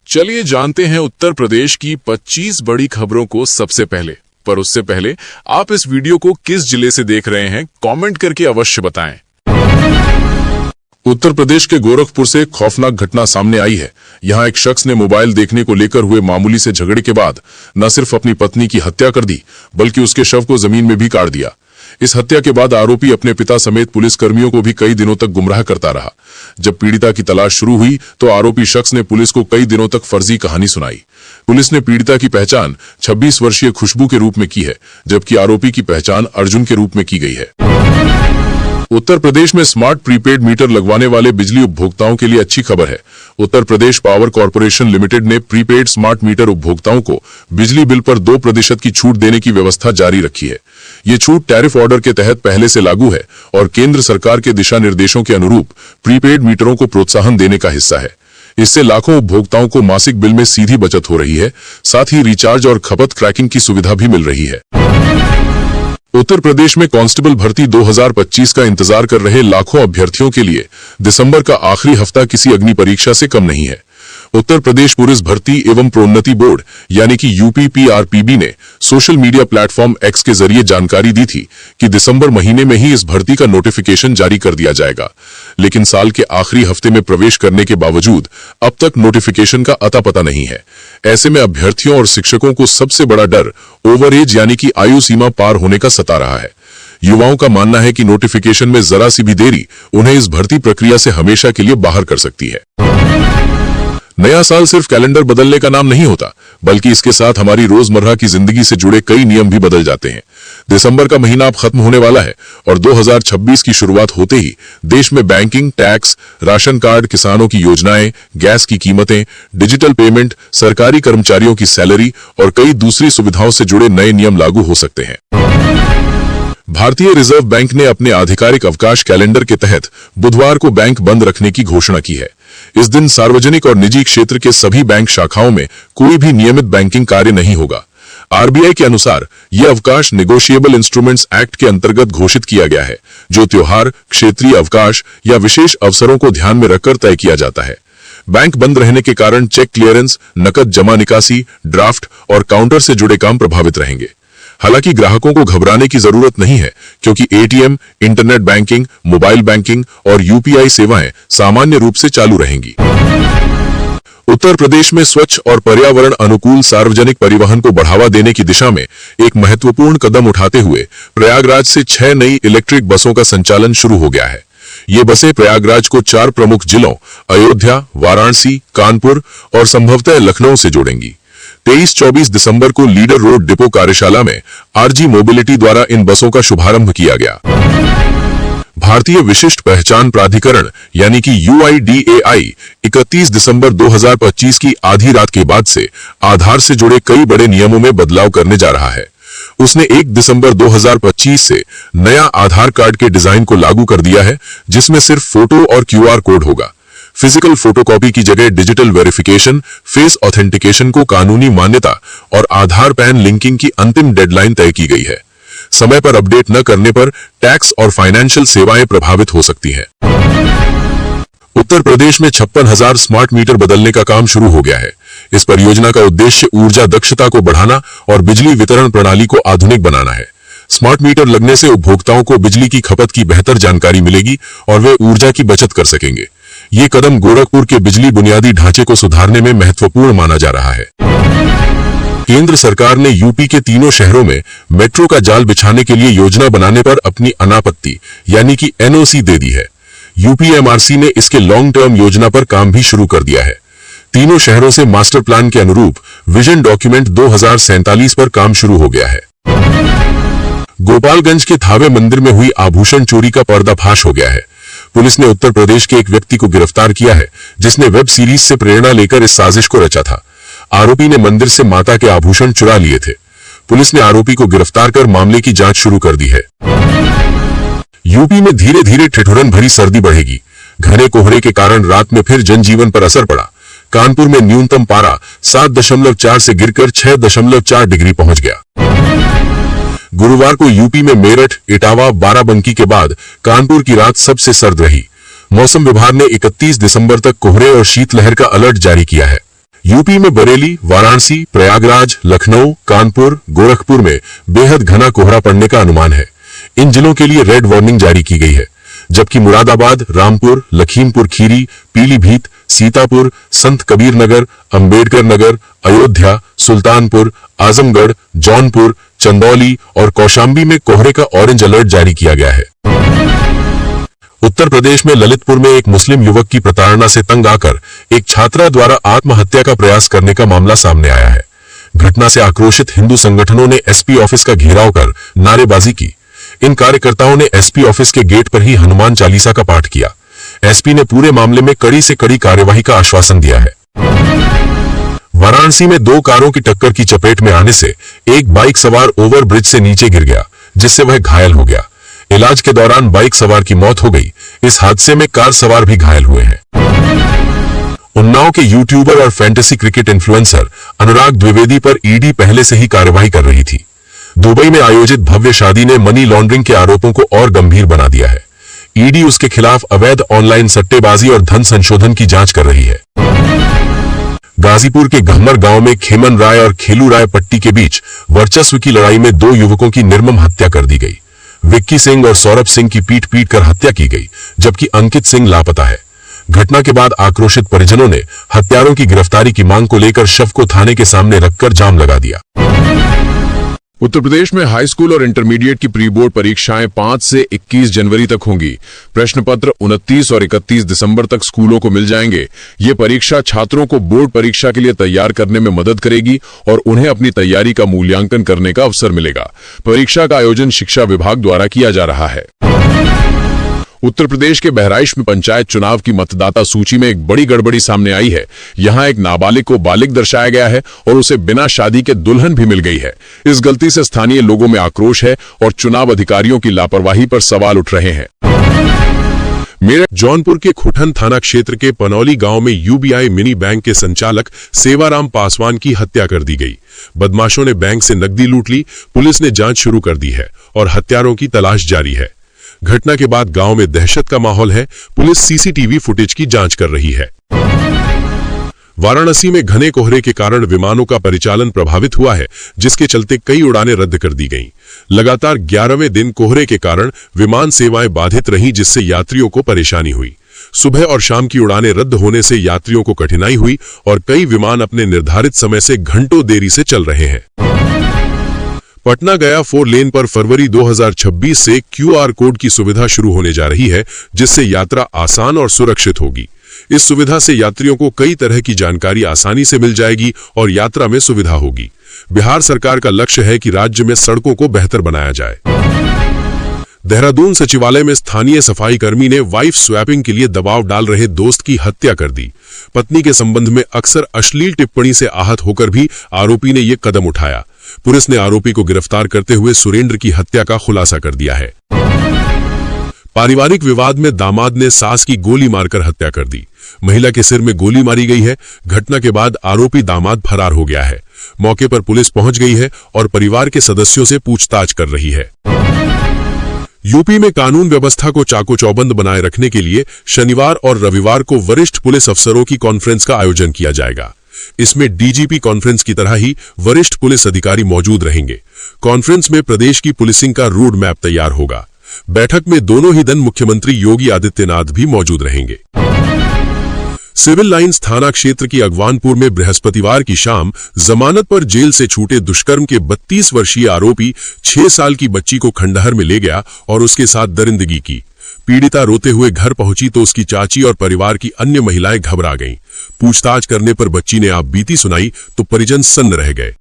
चलिए जानते हैं उत्तर प्रदेश की 25 बड़ी खबरों को सबसे पहले। पर उससे पहले आप इस वीडियो को किस जिले से देख रहे हैं कमेंट करके अवश्य बताएं। उत्तर प्रदेश के गोरखपुर से खौफनाक घटना सामने आई है। यहां एक शख्स ने मोबाइल देखने को लेकर हुए मामूली से झगड़े के बाद न सिर्फ अपनी पत्नी की हत्या कर दी बल्कि उसके शव को जमीन में भी काट दिया। इस हत्या के बाद आरोपी अपने पिता समेत पुलिस कर्मियों को भी कई दिनों तक गुमराह करता रहा। जब पीड़िता की तलाश शुरू हुई तो आरोपी शख्स ने पुलिस को कई दिनों तक फर्जी कहानी सुनाई। पुलिस ने पीड़िता की पहचान 26 वर्षीय खुशबू के रूप में की है, जबकि आरोपी की पहचान अर्जुन के रूप में की गई है। उत्तर प्रदेश में स्मार्ट प्रीपेड मीटर लगवाने वाले बिजली उपभोक्ताओं के लिए अच्छी खबर है। Uttar Pradesh power corporation limited ने प्रीपेड स्मार्ट मीटर उपभोक्ताओं को बिजली बिल पर 2% की छूट देने की व्यवस्था जारी रखी है। ये छूट टैरिफ ऑर्डर के तहत पहले से लागू है और केंद्र सरकार के दिशा निर्देशों के अनुरूप प्रीपेड मीटरों को प्रोत्साहन देने का हिस्सा है। इससे लाखों उपभोक्ताओं को मासिक बिल में सीधी बचत हो रही है, साथ ही रिचार्ज और खपत ट्रैकिंग की सुविधा भी मिल रही है। उत्तर प्रदेश में कांस्टेबल भर्ती 2025 का इंतजार कर रहे लाखों अभ्यर्थियों के लिए दिसंबर का आखिरी हफ्ता किसी अग्नि परीक्षा से कम नहीं है। उत्तर प्रदेश पुलिस भर्ती एवं प्रोन्नति बोर्ड यानी कि यूपीपीआरपीबी ने सोशल मीडिया प्लेटफॉर्म एक्स के जरिए जानकारी दी थी कि दिसंबर महीने में ही इस भर्ती का नोटिफिकेशन जारी कर दिया जाएगा। लेकिन साल के आखिरी हफ्ते में प्रवेश करने के बावजूद अब तक नोटिफिकेशन का अता पता नहीं है। ऐसे में अभ्यर्थियों और शिक्षकों को सबसे बड़ा डर ओवर एज यानी कि आयु सीमा पार होने का सता रहा है। युवाओं का मानना है कि नोटिफिकेशन में जरा सी भी देरी उन्हें इस भर्ती प्रक्रिया से हमेशा के लिए बाहर कर सकती है। नया साल सिर्फ कैलेंडर बदलने का नाम नहीं होता, बल्कि इसके साथ हमारी रोजमर्रा की जिंदगी से जुड़े कई नियम भी बदल जाते हैं। दिसंबर का महीना अब खत्म होने वाला है और 2026 की शुरुआत होते ही देश में बैंकिंग, टैक्स, राशन कार्ड, किसानों की योजनाएं, गैस की कीमतें, डिजिटल पेमेंट, सरकारी कर्मचारियों की सैलरी और कई दूसरी सुविधाओं से जुड़े नए नियम लागू हो सकते हैं। भारतीय रिजर्व बैंक ने अपने आधिकारिक अवकाश कैलेंडर के तहत बुधवार को बैंक बंद रखने की घोषणा की है। इस दिन सार्वजनिक और निजी क्षेत्र के सभी बैंक शाखाओं में कोई भी नियमित बैंकिंग कार्य नहीं होगा। आरबीआई के अनुसार यह अवकाश नेगोशिएबल इंस्ट्रूमेंट्स एक्ट के अंतर्गत घोषित किया गया है, जो त्योहार, क्षेत्रीय अवकाश या विशेष अवसरों को ध्यान में रखकर तय किया जाता है। बैंक बंद रहने के कारण चेक क्लियरेंस, नकद जमा निकासी, ड्राफ्ट और काउंटर से जुड़े काम प्रभावित रहेंगे। हालांकि ग्राहकों को घबराने की जरूरत नहीं है, क्योंकि ATM, internet banking, mobile banking और यूपीआई सेवाएं सामान्य रूप से चालू रहेंगी। उत्तर प्रदेश में स्वच्छ और पर्यावरण अनुकूल सार्वजनिक परिवहन को बढ़ावा देने की दिशा में एक महत्वपूर्ण कदम उठाते हुए प्रयागराज से 6 नई इलेक्ट्रिक बसों का संचालन शुरू हो गया है। ये बसें प्रयागराज को 4 प्रमुख जिलों अयोध्या, वाराणसी, कानपुर और संभवतः लखनऊ से जोड़ेंगी। 23-24 दिसंबर को लीडर रोड डिपो कार्यशाला में आरजी मोबिलिटी द्वारा इन बसों का शुभारंभ किया गया। भारतीय विशिष्ट पहचान प्राधिकरण यानी कि यूआईडीएआई 31 दिसंबर 2025 की आधी रात के बाद से आधार से जुड़े कई बड़े नियमों में बदलाव करने जा रहा है। उसने 1 दिसंबर 2025 से नया आधार कार्ड के डिजाइन को लागू कर दिया है, जिसमें सिर्फ फोटो और क्यूआर कोड होगा। फिजिकल फोटोकॉपी की जगह डिजिटल वेरिफिकेशन, फेस ऑथेंटिकेशन को कानूनी मान्यता और आधार पैन लिंकिंग की अंतिम डेडलाइन तय की गई है। समय पर अपडेट न करने पर टैक्स और फाइनेंशियल सेवाएं प्रभावित हो सकती हैं। उत्तर प्रदेश में 56,000 स्मार्ट मीटर बदलने का काम शुरू हो गया है। इस परियोजना का उद्देश्य ऊर्जा दक्षता को बढ़ाना और बिजली वितरण प्रणाली को आधुनिक बनाना है। स्मार्ट मीटर लगने से उपभोक्ताओं को बिजली की खपत की बेहतर जानकारी मिलेगी और वे ऊर्जा की बचत कर सकेंगे। ये कदम गोरखपुर के बिजली बुनियादी ढांचे को सुधारने में महत्वपूर्ण माना जा रहा है। केंद्र सरकार ने यूपी के तीनों शहरों में मेट्रो का जाल बिछाने के लिए योजना बनाने पर अपनी अनापत्ति यानी कि एनओसी दे दी है। यूपीएमआरसी ने इसके लॉन्ग टर्म योजना पर काम भी शुरू कर दिया है। तीनों शहरों से मास्टर प्लान के अनुरूप विजन डॉक्यूमेंट 2047 पर काम शुरू हो गया है। गोपालगंज के थावे मंदिर में हुई आभूषण चोरी का पर्दाफाश हो गया है। पुलिस ने उत्तर प्रदेश के एक व्यक्ति को गिरफ्तार किया है, जिसने वेब सीरीज से प्रेरणा लेकर इस साजिश को रचा था। आरोपी ने मंदिर से माता के आभूषण चुरा लिए थे। पुलिस ने आरोपी को गिरफ्तार कर मामले की जांच शुरू कर दी है। यूपी में धीरे धीरे ठिठुरन भरी सर्दी बढ़ेगी। घने कोहरे के कारण रात में फिर जनजीवन पर असर पड़ा। कानपुर में न्यूनतम पारा 7.4 से गिरकर 6.4 डिग्री पहुंच गया। गुरुवार को यूपी में मेरठ, इटावा, बाराबंकी के बाद कानपुर की रात सबसे सर्द रही। मौसम विभाग ने 31 दिसंबर तक कोहरे और शीतलहर का अलर्ट जारी किया है। यूपी में बरेली, वाराणसी, प्रयागराज, लखनऊ, कानपुर, गोरखपुर में बेहद घना कोहरा पड़ने का अनुमान है। इन जिलों के लिए रेड वार्निंग जारी की गई है, जबकि मुरादाबाद, रामपुर, लखीमपुर खीरी, पीलीभीत, सीतापुर, संत कबीर नगर, अंबेडकर नगर, अयोध्या, सुल्तानपुर, आजमगढ़, जौनपुर, चंदौली और कौशाम्बी में कोहरे का ऑरेंज अलर्ट जारी किया गया है। उत्तर प्रदेश में ललितपुर में एक मुस्लिम युवक की प्रताड़ना से तंग आकर एक छात्रा द्वारा आत्महत्या का प्रयास करने का मामला सामने आया है। घटना से आक्रोशित हिंदू संगठनों ने एसपी ऑफिस का घेराव कर नारेबाजी की। इन कार्यकर्ताओं ने एसपी ऑफिस के गेट पर ही हनुमान चालीसा का पाठ किया। एसपी ने पूरे मामले में कड़ी से कड़ी कार्यवाही का आश्वासन दिया है। वाराणसी में 2 कारों की टक्कर की चपेट में आने से एक बाइक सवार ओवर ब्रिज से नीचे गिर गया, जिससे वह घायल हो गया। इलाज के दौरान बाइक सवार की मौत हो गई। इस हादसे में कार सवार भी घायल हुए हैं। उन्नाव के यूट्यूबर और फैंटेसी क्रिकेट इन्फ्लुएंसर अनुराग द्विवेदी पर ईडी पहले से ही कार्रवाई कर रही थी। दुबई में आयोजित भव्य शादी ने मनी लॉन्ड्रिंग के आरोपों को और गंभीर बना दिया है। ईडी उसके खिलाफ अवैध ऑनलाइन सट्टेबाजी और धन संशोधन की जांच कर रही है। गाजीपुर के गहमर गांव में खेमन राय और खेलू राय पट्टी के बीच वर्चस्व की लड़ाई में 2 युवकों की निर्मम हत्या कर दी गई। विक्की सिंह और सौरभ सिंह की पीट कर हत्या की गई, जबकि अंकित सिंह लापता है। घटना के बाद आक्रोशित परिजनों ने हत्यारों की गिरफ्तारी की मांग को लेकर शव को थाने के सामने रखकर जाम लगा दिया। उत्तर प्रदेश में हाई स्कूल और इंटरमीडिएट की प्री बोर्ड परीक्षाएं 5 से 21 जनवरी तक होंगी। प्रश्न पत्र 29 और 31 दिसंबर तक स्कूलों को मिल जाएंगे। ये परीक्षा छात्रों को बोर्ड परीक्षा के लिए तैयार करने में मदद करेगी और उन्हें अपनी तैयारी का मूल्यांकन करने का अवसर मिलेगा। परीक्षा का आयोजन शिक्षा विभाग द्वारा किया जा रहा है। उत्तर प्रदेश के बहराइच में पंचायत चुनाव की मतदाता सूची में एक बड़ी गड़बड़ी सामने आई है। यहां एक नाबालिग को बालिग दर्शाया गया है और उसे बिना शादी के दुल्हन भी मिल गई है। इस गलती से स्थानीय लोगों में आक्रोश है और चुनाव अधिकारियों की लापरवाही पर सवाल उठ रहे हैं। मेरठ जौनपुर के खुटन थाना क्षेत्र के पनौली गांव में यूबीआई मिनी बैंक के संचालक सेवाराम पासवान की हत्या कर दी गई। बदमाशों ने बैंक से नकदी लूट ली। पुलिस ने जांच शुरू कर दी है और हत्यारों की तलाश जारी है। घटना के बाद गांव में दहशत का माहौल है। पुलिस सीसीटीवी फुटेज की जांच कर रही है। वाराणसी में घने कोहरे के कारण विमानों का परिचालन प्रभावित हुआ है, जिसके चलते कई उड़ानें रद्द कर दी गईं। लगातार 11वें दिन कोहरे के कारण विमान सेवाएं बाधित रहीं, जिससे यात्रियों को परेशानी हुई। सुबह और शाम की उड़ानें रद्द होने से यात्रियों को कठिनाई हुई और कई विमान अपने निर्धारित समय से घंटों देरी से चल रहे हैं। पटना गया 4 लेन पर फरवरी 2026 से क्यूआर कोड की सुविधा शुरू होने जा रही है, जिससे यात्रा आसान और सुरक्षित होगी। इस सुविधा से यात्रियों को कई तरह की जानकारी आसानी से मिल जाएगी और यात्रा में सुविधा होगी। बिहार सरकार का लक्ष्य है कि राज्य में सड़कों को बेहतर बनाया जाए। देहरादून सचिवालय में स्थानीय सफाई कर्मी ने वाइफ स्वैपिंग के लिए दबाव डाल रहे दोस्त की हत्या कर दी। पत्नी के संबंध में अक्सर अश्लील टिप्पणी से आहत होकर भी आरोपी ने यह कदम उठाया। पुलिस ने आरोपी को गिरफ्तार करते हुए सुरेंद्र की हत्या का खुलासा कर दिया है। पारिवारिक विवाद में दामाद ने सास की गोली मारकर हत्या कर दी। महिला के सिर में गोली मारी गई है। घटना के बाद आरोपी दामाद फरार हो गया है। मौके पर पुलिस पहुंच गई है और परिवार के सदस्यों से पूछताछ कर रही है। यूपी में कानून व्यवस्था को चाको चौबंद बनाए रखने के लिए शनिवार और रविवार को वरिष्ठ पुलिस अफसरों की कॉन्फ्रेंस का आयोजन किया जाएगा। इसमें डीजीपी कॉन्फ्रेंस की तरह ही वरिष्ठ पुलिस अधिकारी मौजूद रहेंगे। कॉन्फ्रेंस में प्रदेश की पुलिसिंग का रोड मैप तैयार होगा। बैठक में दोनों ही दिन मुख्यमंत्री योगी आदित्यनाथ भी मौजूद रहेंगे। सिविल लाइंस थाना क्षेत्र की अगवानपुर में बृहस्पतिवार की शाम जमानत पर जेल से छूटे दुष्कर्म के 32 वर्षीय आरोपी 6 साल की बच्ची को खंडहर में ले गया और उसके साथ दरिंदगी की। पीड़िता रोते हुए घर पहुंची तो उसकी चाची और परिवार की अन्य महिलाएं घबरा गईं। पूछताछ करने पर बच्ची ने आप बीती सुनाई तो परिजन सन्न रह गए।